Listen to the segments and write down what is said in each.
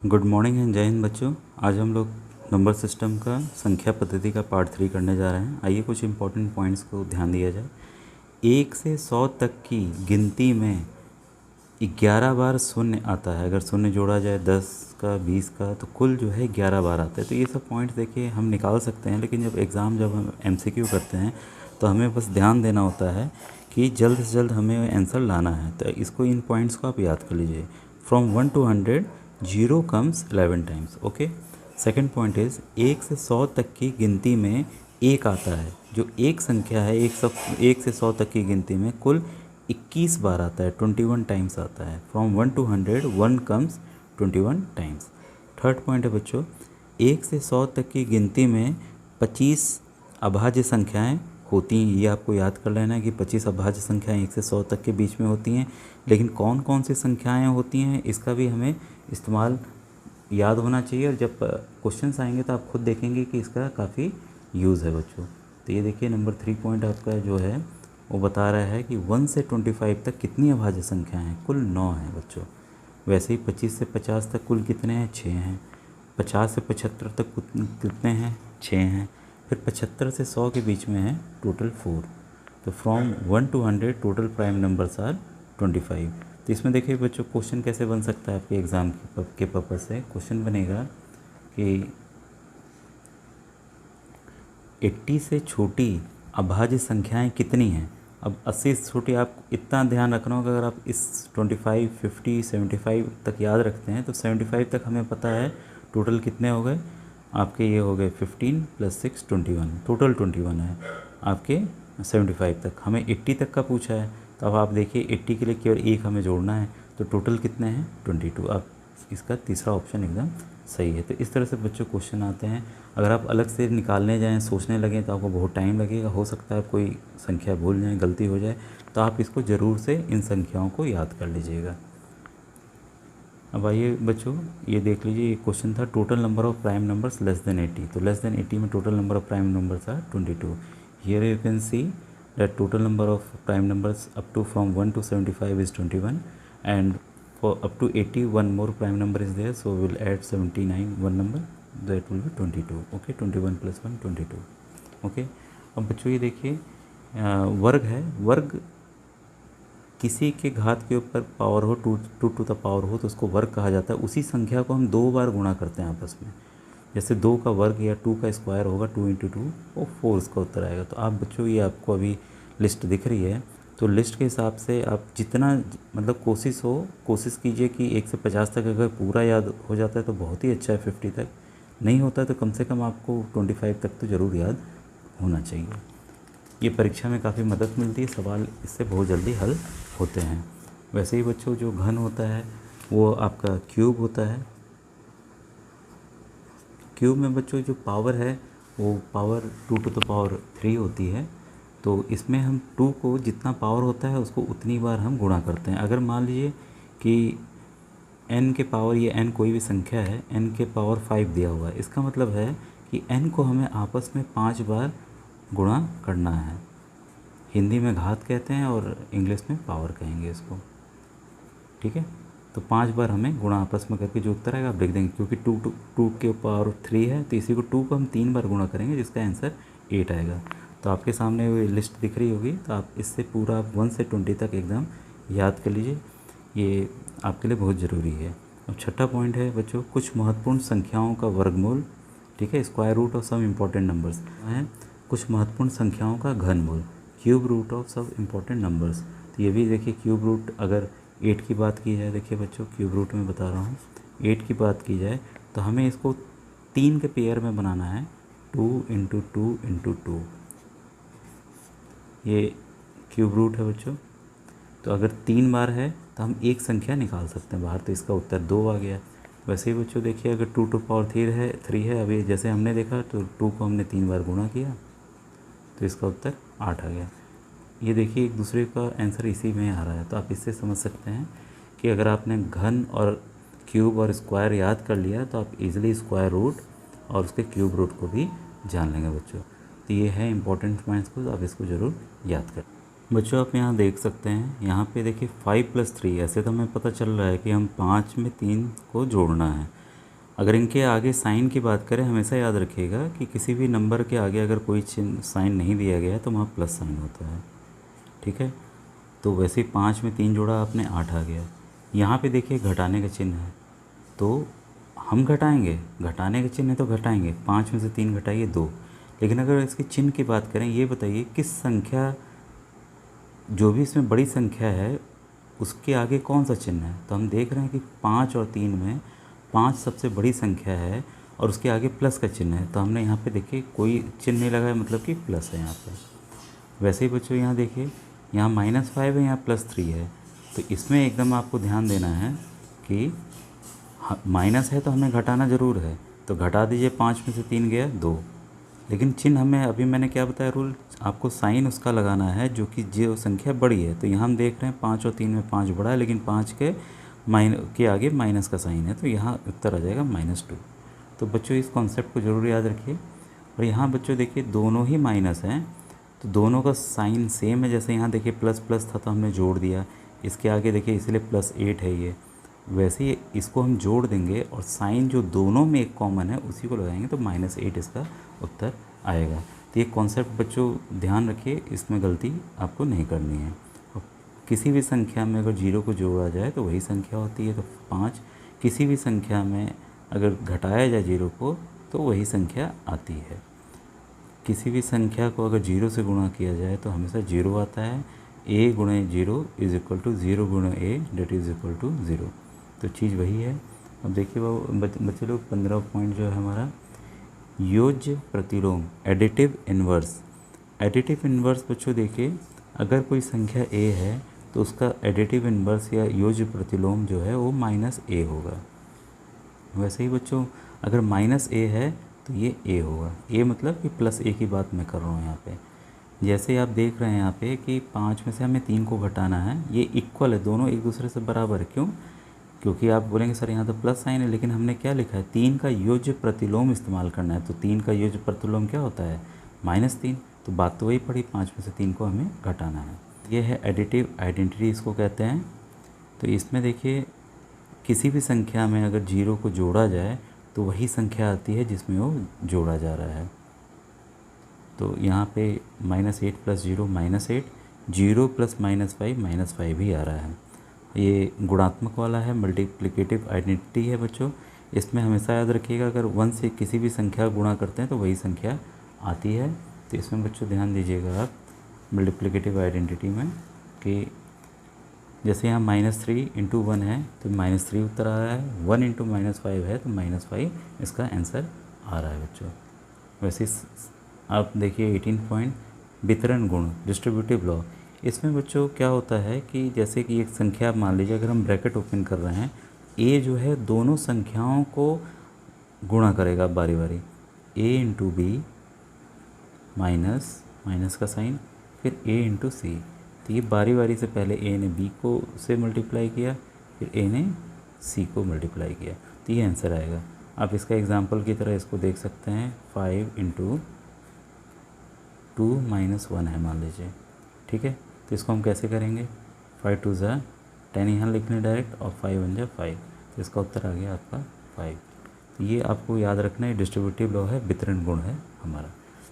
Good morning and जय हिंद बच्चों। आज हम लोग नंबर सिस्टम का संख्या पद्धति का पार्ट 3 करने जा रहे हैं। आइए कुछ इंपॉर्टेंट पॉइंट्स को ध्यान दिया जाए। 1 से 100 तक की गिनती में 11 बार शून्य आता है। अगर शून्य जोड़ा जाए 10 का 20 का तो कुल जो है 11 बार आता है। तो ये सब पॉइंट्स देखिए हम निकाल सकते हैं, लेकिन जब हम MCQ करते हैं तो हमें बस ध्यान देना होता है कि जल्द से जल्द हमें आंसर लाना है। तो इसको इन पॉइंट्स को आप याद कर लीजिए। From 1 to 100 zero comes 11 times. Okay. Second point is 1 से 100 तक की गिनती में एक आता है। जो एक संख्या है 1 से 100 तक की गिनती में कुल 21 बार आता है, 21 टाइम्स आता है। From 1 to 100 1 comes 21 times. Third point है बच्चों, 1 से 100 तक की गिनती में 25 अभाज्य संख्याएं होती हैं। ये आपको याद कर लेना है कि 25 अभाज्य संख्याएं 1 से 100 तक के बीच में होती हैं। लेकिन कौन कौन सी संख्याएं होती हैं इसका भी हमें इस्तेमाल याद होना चाहिए, और जब क्वेश्चंस आएंगे तो आप खुद देखेंगे कि इसका काफ़ी यूज़ है बच्चों। तो ये देखिए नंबर 3 पॉइंट आपका जो है वो बता रहा है कि 1 से 25 तक कितनी अभाज्य संख्या हैं। कुल 9 हैं बच्चों। वैसे ही 25 से 50 तक कुल कितने हैं, 6 हैं। 50 से 75 तक कितने हैं, 6 हैं। फिर 75 से 100 के बीच में है टोटल 4। तो from 1 to 100 total prime numbers are 25। तो इसमें देखिए बच्चों क्वेश्चन कैसे बन सकता है आपके एग्ज़ाम के पर्पज़ से। क्वेश्चन बनेगा कि 80 से छोटी अभाज्य संख्याएं कितनी हैं। अब 80 से छोटी, आप इतना ध्यान रखना होगा, अगर आप इस 25, 50, 75 तक याद रखते हैं तो 75 तक हमें पता है टोटल कितने हो गए आपके। ये हो गए 15 + 6 21, टोटल 21 है आपके 75 तक। हमें 80 तक का पूछा है, तो अब आप देखिए 80 के लिए केवल एक हमें जोड़ना है, तो टोटल कितने हैं 22। अब इसका तीसरा ऑप्शन एकदम सही है। तो इस तरह से बच्चों क्वेश्चन आते हैं। अगर आप अलग से निकालने जाएं, सोचने लगें तो आपको बहुत टाइम लगेगा। हो सकता है कोई संख्या भूल जाएं, गलती हो जाए, तो आप इसको ज़रूर से इन संख्याओं को याद कर लीजिएगा। अब आइए बच्चों ये देख लीजिए, ये क्वेश्चन था total number of prime numbers less than 80। तो लेस देन 80 में total number of prime numbers are 22। Here you can see that total number of prime numbers up to from 1 to 75 is 21, and for up to 80 one more prime number is there, so we will add 79 one number, that will be 22. Okay, 21 + 1 22. Okay, अब बच्चों ये देखिए वर्ग है। वर्ग किसी के घात के ऊपर पावर हो, टू टू द पावर हो, तो उसको वर्ग कहा जाता है। उसी संख्या को हम 2 बार गुणा करते हैं आपस में। जैसे 2 का वर्ग या 2 का स्क्वायर होगा, 2 × 2 वो 4 इसका उत्तर आएगा। तो आप बच्चों ये आपको अभी लिस्ट दिख रही है, तो लिस्ट के हिसाब से आप जितना मतलब कोशिश कीजिए कि 1 से 50 तक अगर पूरा याद हो जाता है तो बहुत ही अच्छा है। 50 तक नहीं होता है तो कम से कम आपको 25 तक तो ज़रूर याद होना चाहिए। ये परीक्षा में काफ़ी मदद मिलती है, सवाल इससे बहुत जल्दी हल होते हैं। वैसे ही बच्चों जो घन होता है वो आपका क्यूब होता है। क्यूब में बच्चों जो पावर है वो पावर 2⁻³ होती है। तो इसमें हम 2 को जितना पावर होता है उसको उतनी बार हम गुणा करते हैं। अगर मान लीजिए कि n के पावर, ये n कोई भी संख्या है, n के पावर 5 दिया हुआ है, इसका मतलब है कि n को हमें आपस में 5 बार गुणा करना है। हिंदी में घात कहते हैं और इंग्लिश में पावर कहेंगे इसको, ठीक है। तो 5 बार हमें गुणा आपस में करके जो उत्तर आएगा आप लिख देंगे, क्योंकि 2 के पावर 3 है, तो इसी को 2 को हम 3 बार गुणा करेंगे जिसका आंसर 8 आएगा। तो आपके सामने वो लिस्ट दिख रही होगी, तो आप इससे पूरा 1 से 20 तक एकदम याद कर लीजिए, ये आपके लिए बहुत ज़रूरी है। अब छठा पॉइंट है बच्चों, कुछ महत्वपूर्ण संख्याओं का वर्गमूल, ठीक है। Square root of some important numbers हैं। कुछ महत्वपूर्ण संख्याओं का घनमूल, क्यूब रूट ऑफ सब इम्पॉर्टेंट नंबर्स। तो ये भी देखिए क्यूब रूट, अगर 8 की बात की जाए, देखिए बच्चों क्यूब रूट में बता रहा हूँ, 8 की बात की जाए तो हमें इसको 3 के पेयर में बनाना है, 2 × 2 × 2, ये क्यूब रूट है बच्चों। तो अगर 3 बार है तो हम एक संख्या निकाल सकते हैं बाहर, तो इसका उत्तर 2 आ गया। वैसे ही बच्चों देखिए अगर 2⁻³ है, अभी जैसे हमने देखा तो 2 को हमने 3 बार गुणा किया तो इसका उत्तर 8 आ गया। ये देखिए एक दूसरे का आंसर इसी में आ रहा है। तो आप इससे समझ सकते हैं कि अगर आपने घन और क्यूब और स्क्वायर याद कर लिया तो आप इजीली स्क्वायर रूट और उसके क्यूब रूट को भी जान लेंगे बच्चों। तो ये है इंपॉर्टेंट पॉइंट्स को, तो आप इसको ज़रूर याद करें बच्चों। आप यहाँ देख सकते हैं, यहाँ पे देखिए 5 + 3, ऐसे तो हमें पता चल रहा है कि हम 5 में 3 को जोड़ना है, अगर इनके आगे साइन की बात करें, हमेशा याद रखिएगा कि किसी भी नंबर के आगे अगर कोई चिन्ह साइन नहीं दिया गया है तो वहाँ प्लस साइन होता है, ठीक है। तो वैसे ही 5 में 3 जोड़ा आपने 8 आ गया। यहाँ पे देखिए घटाने का चिन्ह है, तो हम घटाएंगे, घटाने का चिन्ह है तो घटाएंगे। 5 में से 3 घटाइए 2। लेकिन अगर इसके चिन्ह की बात करें, ये बताइए किस संख्या, जो भी इसमें बड़ी संख्या है उसके आगे कौन सा चिन्ह है। तो हम देख रहे हैं कि 5 और 3 में 5 सबसे बड़ी संख्या है और उसके आगे प्लस का चिन्ह है, तो हमने यहाँ पे देखिए कोई चिन्ह नहीं लगाया, मतलब कि प्लस है यहाँ पे। वैसे ही बच्चों यहाँ देखिए, यहाँ -5 है, यहाँ +3 है, तो इसमें एकदम आपको ध्यान देना है कि माइनस है तो हमें घटाना ज़रूर है, तो घटा दीजिए। 5 में से 3 गया 2। लेकिन चिन्ह हमें, अभी मैंने क्या बताया रूल, आपको साइन उसका लगाना है जो कि जो संख्या बड़ी है। तो यहाँ हम देख रहे हैं 5 और 3 में 5 बड़ा है, लेकिन 5 के आगे माइनस का साइन है, तो यहाँ उत्तर आ जाएगा -2। तो बच्चों इस कॉन्सेप्ट को ज़रूर याद रखिए। और यहाँ बच्चों देखिए दोनों ही माइनस हैं, तो दोनों का साइन सेम है। जैसे यहाँ देखिए प्लस प्लस था तो हमने जोड़ दिया, इसके आगे देखिए इसलिए +8 है ये। वैसे ही इसको हम जोड़ देंगे और साइन जो दोनों में एक कॉमन है उसी को लगाएंगे, तो -8 इसका उत्तर आएगा। तो ये कॉन्सेप्ट बच्चों ध्यान रखिए, इसमें गलती आपको नहीं करनी है। और किसी भी संख्या में अगर 0 को जोड़ा जाए तो वही संख्या होती है, तो 5। किसी भी संख्या में अगर घटाया जाए 0 को तो वही संख्या आती है। किसी भी संख्या को अगर 0 से गुणा किया जाए तो हमेशा 0 आता है। a गुणे 0 इज इक्वल टू 0 गुणे a डेट इज़ इक्वल टू 0। तो चीज़ वही है। अब देखिए वो बच्चे लोग 15 पॉइंट जो है हमारा, योज्य प्रतिलोम, एडिटिव इन्वर्स। एडिटिव इन्वर्स बच्चों देखिए, अगर कोई संख्या a है तो उसका एडिटिव इन्वर्स या योज्य प्रतिलोम जो है वो -a होगा। वैसे ही बच्चों अगर -a है तो ये a होगा। a मतलब कि +a की बात मैं कर रहा हूँ यहाँ पे। जैसे आप देख रहे हैं यहाँ पे कि 5 में से हमें 3 को घटाना है, ये इक्वल है, दोनों एक दूसरे से बराबर है। क्यों? क्योंकि आप बोलेंगे सर यहाँ तो प्लस साइन है, लेकिन हमने क्या लिखा है, 3 का योज्य प्रतिलोम इस्तेमाल करना है। तो 3 का योज्य प्रतिलोम क्या होता है, -3। तो बात तो वही पड़ी, 5 में से 3 को हमें घटाना है। ये है एडिटिव आइडेंटिटी, इसको कहते हैं। तो इसमें देखिए किसी भी संख्या में अगर 0 को जोड़ा जाए तो वही संख्या आती है जिसमें वो जोड़ा जा रहा है। तो यहाँ पे -8 + 0 -8, 0 + -5 -5 भी आ रहा है। ये गुणात्मक वाला है, मल्टीप्लिकेटिव आइडेंटिटी है बच्चों। इसमें हमेशा याद रखिएगा, अगर 1 से किसी भी संख्या गुणा करते हैं तो वही संख्या आती है। तो इसमें बच्चों ध्यान दीजिएगा आप मल्टीप्लिकेटिव आइडेंटिटी में कि जैसे यहाँ -3 × 1 है तो -3 उत्तर आ रहा है, 1 × -5 है तो -5 इसका आंसर आ रहा है बच्चों। वैसे आप देखिए 18 पॉइंट, वितरण गुण, डिस्ट्रीब्यूटिव लॉ। इसमें बच्चों क्या होता है कि जैसे कि एक संख्या मान लीजिए, अगर हम ब्रैकेट ओपन कर रहे हैं, a जो है दोनों संख्याओं को गुणा करेगा बारी बारी, a × b माइनस का साइन, फिर a × c। तो ये बारी बारी से पहले a ने b को से मल्टीप्लाई किया, फिर a ने c को मल्टीप्लाई किया, तो ये आंसर आएगा। आप इसका एग्जांपल की तरह इसको देख सकते हैं, 5 × 2 - 1 है मान लीजिए, ठीक है। तो इसको हम कैसे करेंगे, 5 × 2 = 10 यहाँ लिखने डायरेक्ट, और 5 × 1 = 5, तो इसका उत्तर आ गया आपका 5। तो ये आपको याद रखना है, डिस्ट्रीब्यूटिव लॉ है, वितरण गुण है हमारा।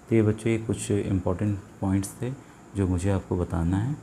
तो ये बच्चों ये कुछ इंपॉर्टेंट पॉइंट्स थे जो मुझे आपको बताना है।